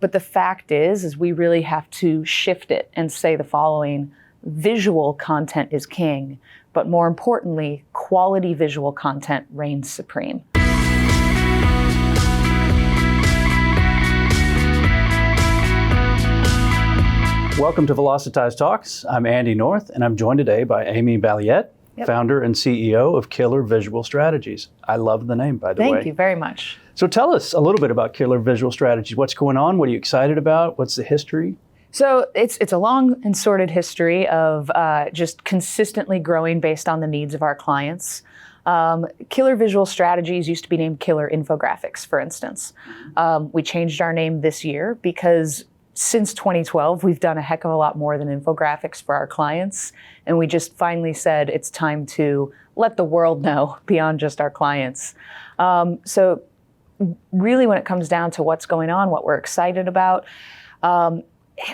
But the fact is we really have to shift it and say the following: visual content is king, but more importantly, quality visual content reigns supreme. Welcome to Velocitize Talks. I'm Andy North, and I'm joined today by Amy Balliett, founder and CEO of Killer Visual Strategies. I love the name, by the way. Thank you very much. So tell us a little bit about Killer Visual Strategies. What's going on? What are you excited about? What's the history? So it's a long and sordid history of just consistently growing based on the needs of our clients. Killer Visual Strategies used to be named Killer Infographics, for instance. We changed our name this year because since 2012, we've done a heck of a lot more than infographics for our clients. And we just finally said it's time to let the world know beyond just our clients. So really, when it comes down to what's going on, what we're excited about,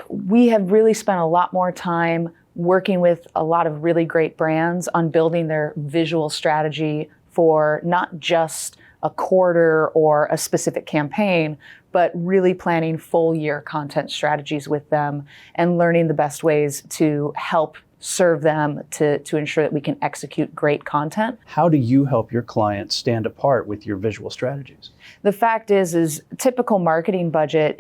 we have really spent a lot more time working with a lot of really great brands on building their visual strategy for not just a quarter or a specific campaign, but really planning full year content strategies with them and learning the best ways to help serve them to ensure that we can execute great content. How do you help your clients stand apart with your visual strategies? The fact is typical marketing budget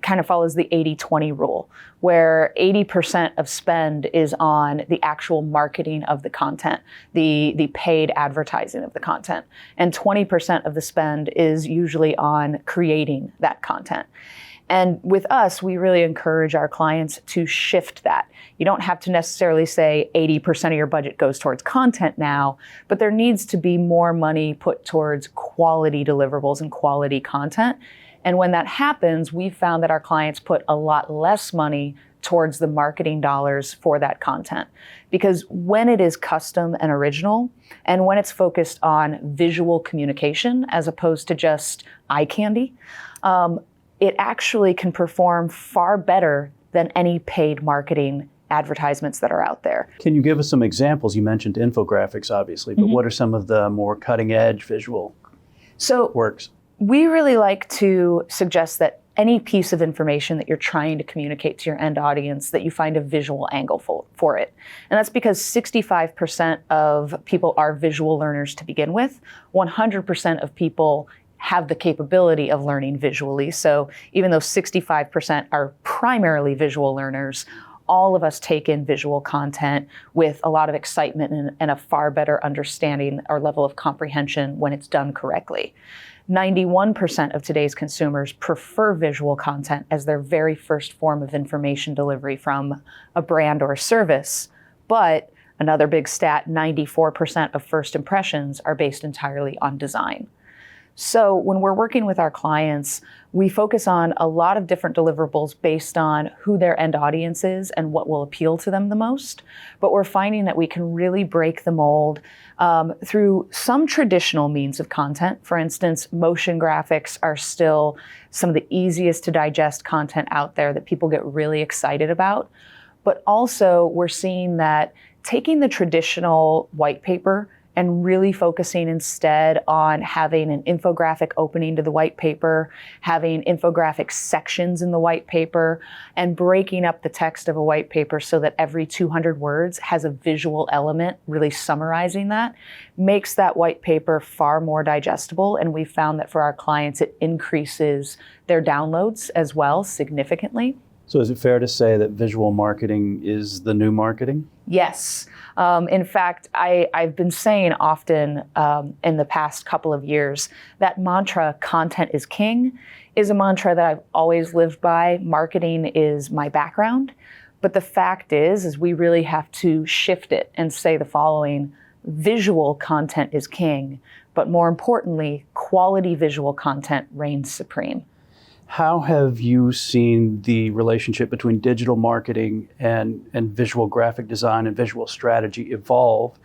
kind of follows the 80-20 rule, where 80% of spend is on the actual marketing of the content, the paid advertising of the content, and 20% of the spend is usually on creating that content. And with us, we really encourage our clients to shift that. You don't have to necessarily say 80% of your budget goes towards content now, but there needs to be more money put towards quality deliverables and quality content. And when that happens, we've found that our clients put a lot less money towards the marketing dollars for that content. Because when it is custom and original, and when it's focused on visual communication as opposed to just eye candy, it actually can perform far better than any paid marketing advertisements that are out there. Can you give us some examples? You mentioned infographics, obviously, but what are some of the more cutting edge visual works? We really like to suggest that any piece of information that you're trying to communicate to your end audience, that you find a visual angle for it. And that's because 65% of people are visual learners to begin with. 100% of people have the capability of learning visually. So even though 65% are primarily visual learners, all of us take in visual content with a lot of excitement and a far better understanding or level of comprehension when it's done correctly. 91% of today's consumers prefer visual content as their very first form of information delivery from a brand or service. But another big stat, 94% of first impressions are based entirely on design. So when we're working with our clients, we focus on a lot of different deliverables based on who their end audience is and what will appeal to them the most. But we're finding that we can really break the mold through some traditional means of content. For instance, motion graphics are still some of the easiest to digest content out there that people get really excited about. But also we're seeing that taking the traditional white paper and really focusing instead on having an infographic opening to the white paper, having infographic sections in the white paper, and breaking up the text of a white paper so that every 200 words has a visual element really summarizing that, makes that white paper far more digestible. And we found that for our clients, it increases their downloads as well significantly. So is it fair to say that visual marketing is the new marketing? Yes. In fact, I've been saying often in the past couple of years that mantra, content is king, is a mantra that I've always lived by. Marketing is my background. But the fact is we really have to shift it and say the following: visual content is king, but more importantly, quality visual content reigns supreme. How have you seen the relationship between digital marketing and visual graphic design and visual strategy evolve,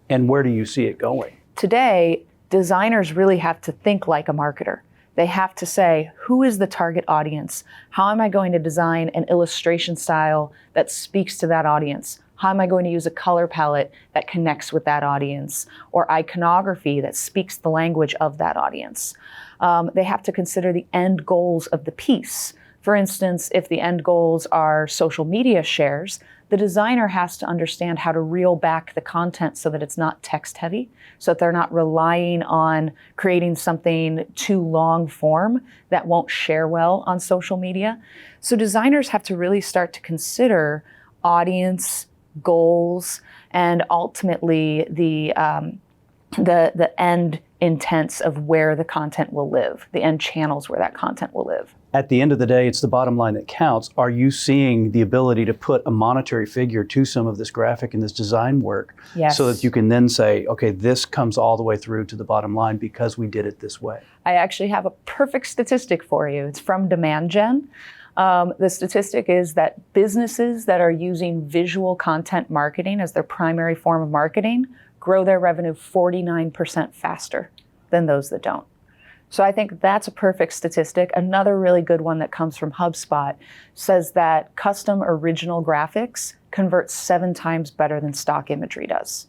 and where do you see it going? Today, designers really have to think like a marketer. They have to say, who is the target audience? How am I going to design an illustration style that speaks to that audience? How am I going to use a color palette that connects with that audience, or iconography that speaks the language of that audience? They have to consider the end goals of the piece. For instance, if the end goals are social media shares, the designer has to understand how to reel back the content so that it's not text heavy, so that they're not relying on creating something too long form that won't share well on social media. So designers have to really start to consider audience, goals, and ultimately the end intents of where the content will live, the end channels where that content will live. At the end of the day, it's the bottom line that counts. Are you seeing the ability to put a monetary figure to some of this graphic and this design work? Yes. So that you can then say, okay, this comes all the way through to the bottom line because we did it this way? I actually have a perfect statistic for you. It's from Demand Gen. The statistic is that businesses that are using visual content marketing as their primary form of marketing grow their revenue 49% faster than those that don't. So I think that's a perfect statistic. Another really good one that comes from HubSpot says that custom original graphics convert 7 times better than stock imagery does.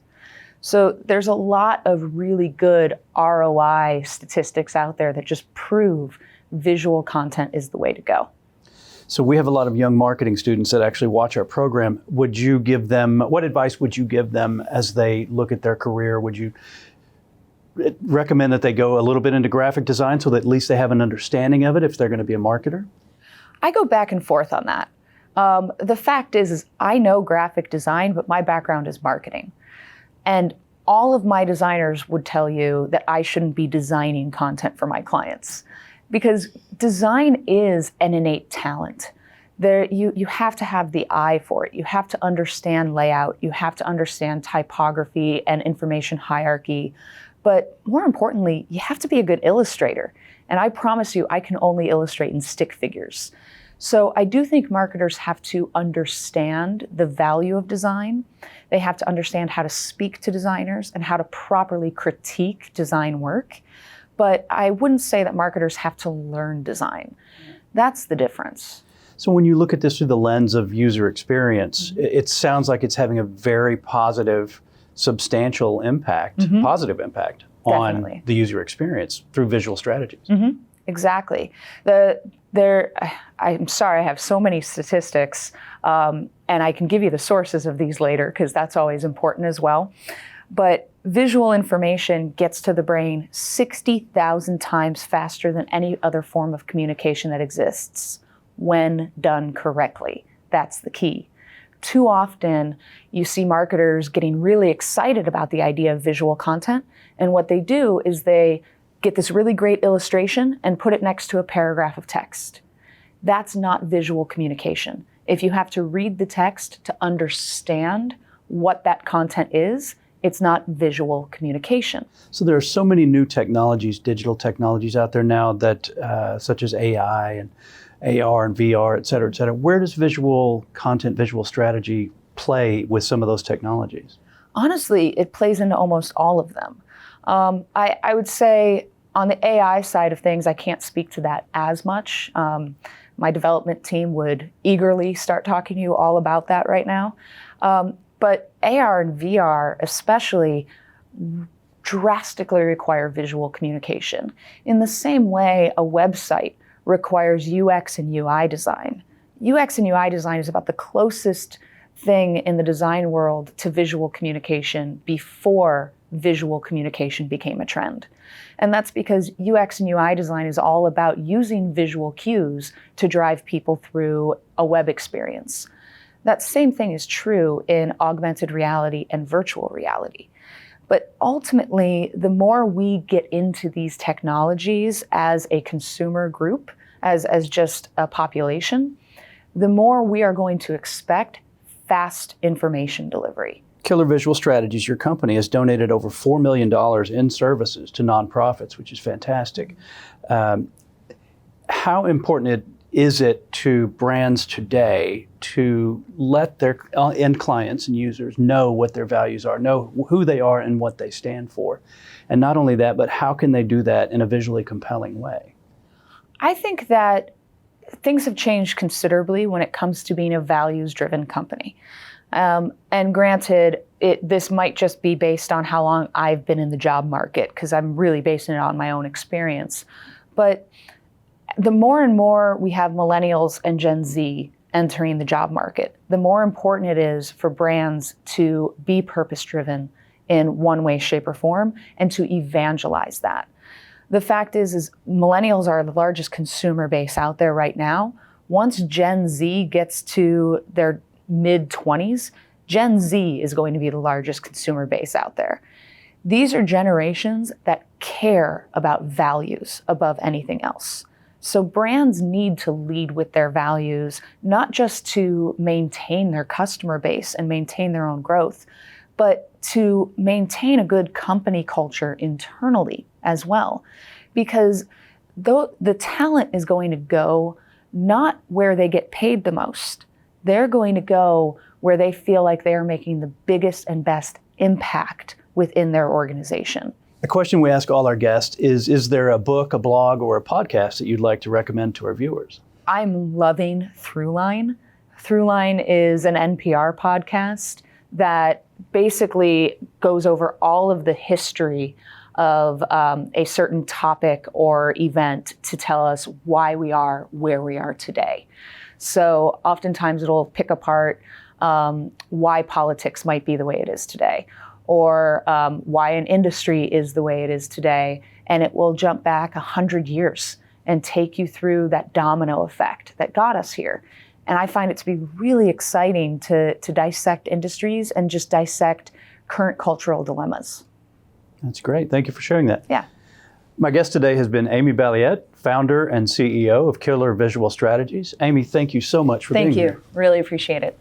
So there's a lot of really good ROI statistics out there that just prove visual content is the way to go. So we have a lot of young marketing students that actually watch our program. Would you give them, what advice would you give them as they look at their career? Would you recommend that they go a little bit into graphic design so that at least they have an understanding of it if they're going to be a marketer? I go back and forth on that. The fact is I know graphic design, but my background is marketing. And all of my designers would tell you that I shouldn't be designing content for my clients, because design is an innate talent. You have to have the eye for it. You have to understand layout. You have to understand typography and information hierarchy. But more importantly, you have to be a good illustrator. And I promise you, I can only illustrate in stick figures. So I do think marketers have to understand the value of design. They have to understand how to speak to designers and how to properly critique design work. But I wouldn't say that marketers have to learn design. That's the difference. So when you look at this through the lens of user experience, it sounds like it's having a very positive, substantial impact, positive impact Definitely. on the user experience through visual strategies. Exactly. I'm sorry, I have so many statistics, and I can give you the sources of these later because that's always important as well. But visual information gets to the brain 60,000 times faster than any other form of communication that exists when done correctly. That's the key. Too often, you see marketers getting really excited about the idea of visual content, and what they do is they get this really great illustration and put it next to a paragraph of text. That's not visual communication. If you have to read the text to understand what that content is, it's not visual communication. So there are so many new technologies, digital technologies out there now that, such as AI and AR and VR, et cetera, et cetera. Where does visual content, visual strategy play with some of those technologies? Honestly, it plays into almost all of them. I would say on the AI side of things, I can't speak to that as much. My development team would eagerly start talking to you all about that right now. But AR and VR especially drastically require visual communication. In the same way, a website requires UX and UI design. UX and UI design is about the closest thing in the design world to visual communication before visual communication became a trend. And that's because UX and UI design is all about using visual cues to drive people through a web experience. That same thing is true in augmented reality and virtual reality. But ultimately, the more we get into these technologies as a consumer group, as just a population, the more we are going to expect fast information delivery. Killer Visual Strategies, your company, has donated over $4 million in services to nonprofits, which is fantastic. How important is it to brands today to let their end clients and users know what their values are, know who they are and what they stand for? And not only that, but how can they do that in a visually compelling way? I think that things have changed considerably when it comes to being a values-driven company. And granted, this might just be based on how long I've been in the job market, because I'm really basing it on my own experience. But the more and more we have millennials and Gen Z entering the job market, the more important it is for brands to be purpose-driven in one way, shape, or form, and to evangelize that. The fact is millennials are the largest consumer base out there right now. Once Gen Z gets to their mid-20s, Gen Z is going to be the largest consumer base out there. These are generations that care about values above anything else. So brands need to lead with their values, not just to maintain their customer base and maintain their own growth, but to maintain a good company culture internally as well. Because the talent is going to go not where they get paid the most. They're going to go where they feel like they are making the biggest and best impact within their organization. A question we ask all our guests is there a book, a blog, or a podcast that you'd like to recommend to our viewers? I'm loving Throughline. Throughline is an NPR podcast that basically goes over all of the history of a certain topic or event to tell us why we are where we are today. So oftentimes it'll pick apart why politics might be the way it is today, or why an industry is the way it is today. And it will jump back 100 years and take you through that domino effect that got us here. And I find it to be really exciting to dissect industries and just dissect current cultural dilemmas. That's great. Thank you for sharing that. Yeah. My guest today has been Amy Balliett, founder and CEO of Killer Visual Strategies. Amy, thank you so much for being here. Thank you. Really appreciate it.